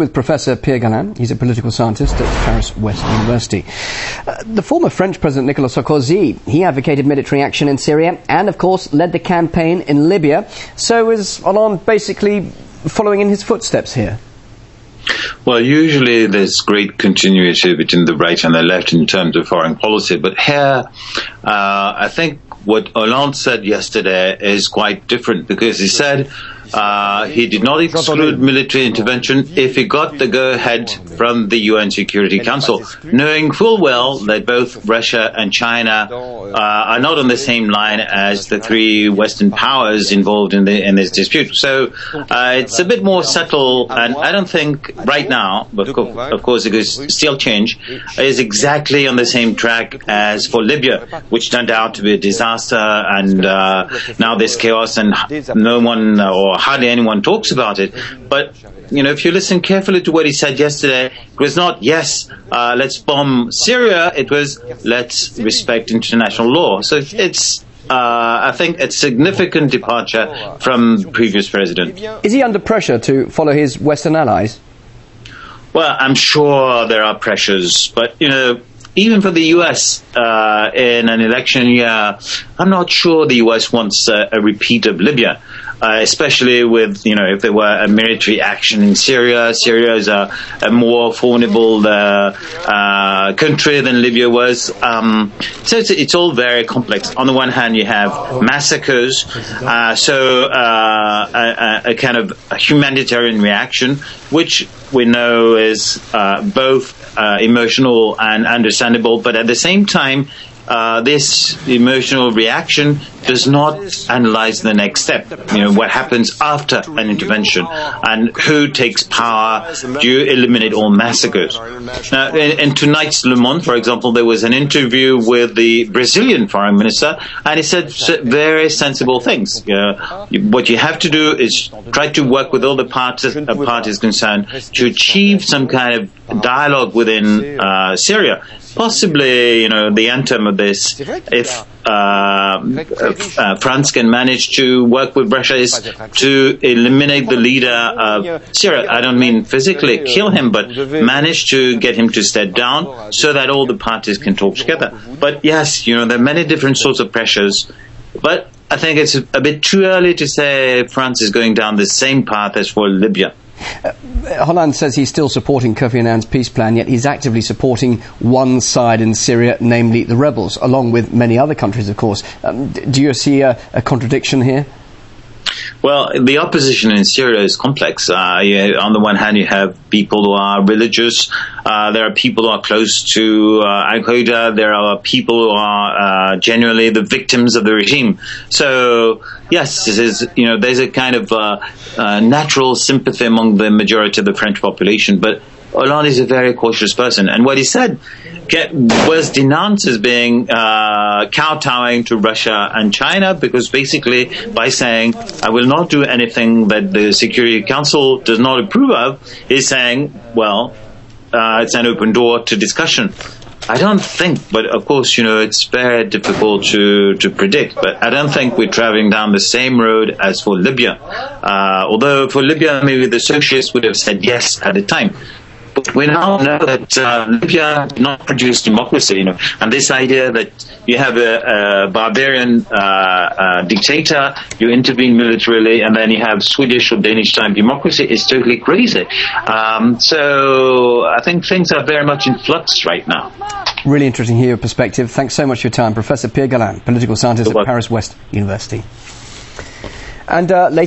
with Professor Pierre Guerlain. He's a political scientist at Paris West University. The former French President Nicolas Sarkozy, he advocated military action in Syria and, of course, led the campaign in Libya. So is Hollande basically following in his footsteps here? Well, usually there's great continuity between the right and the left in terms of foreign policy. But here, I think what Hollande said yesterday is quite different, because he said he did not exclude military intervention if he got the go-ahead from the UN Security Council, knowing full well that both Russia and China are not on the same line as the three Western powers involved in this dispute. So it's a bit more subtle, and I don't think right now, but of course it could still change, is exactly on the same track as for Libya, which turned out to be a disaster, and now there's chaos and no one or hardly anyone talks about it. But, you know, if you listen carefully to what he said yesterday, it was not, yes, let's bomb Syria, it was, let's respect international law. So it's I think, a significant departure from the previous president. Is he under pressure to follow his Western allies? Well, I'm sure there are pressures, but, you know, even for the U.S. In an election year, I'm not sure the U.S. wants a repeat of Libya. Especially with, you know, if there were a military action in Syria. Syria is a more vulnerable country than Libya was. So it's all very complex. On the one hand, you have massacres, a kind of a humanitarian reaction, which we know is both emotional and understandable, but at the same time, this emotional reaction does not analyze the next step. You know, what happens after an intervention and who takes power. Do you eliminate all massacres? Now, in tonight's Le Monde, for example, there was an interview with the Brazilian foreign minister, and he said very sensible things. What you have to do is try to work with all the parties concerned to achieve some kind of dialogue within Syria. Possibly, you know, the anthem of this, if France can manage to work with Russia, is to eliminate the leader of Syria. I don't mean physically kill him, but manage to get him to step down so that all the parties can talk together. But yes, you know, there are many different sorts of pressures, but I think it's a bit too early to say France is going down the same path as for Libya. Hollande says he's still supporting Kofi Annan's peace plan, yet he's actively supporting one side in Syria, namely the rebels, along with many other countries, of course. Do you see a contradiction here? Well, the opposition in Syria is complex. On the one hand, you have people who are religious. There are people who are close to Al-Qaeda. There are people who are genuinely the victims of the regime. So, yes, this is, you know, there's a kind of natural sympathy among the majority of the French population. But Hollande is a very cautious person. And what he said was denounced as being kowtowing to Russia and China, because basically by saying, I will not do anything that the Security Council does not approve of, is saying, well, it's an open door to discussion. I don't think, but of course, you know, it's very difficult to predict, but I don't think we're traveling down the same road as for Libya. Although for Libya, maybe the socialists would have said yes at the time. But we now know that Libya did not produce democracy, you know, and this idea that you have a barbarian dictator, you intervene militarily, and then you have Swedish or Danish-type democracy is totally crazy. So I think things are very much in flux right now. Really interesting to hear your perspective. Thanks so much for your time. Professor Pierre Guerlain, political scientist at Paris West University. And later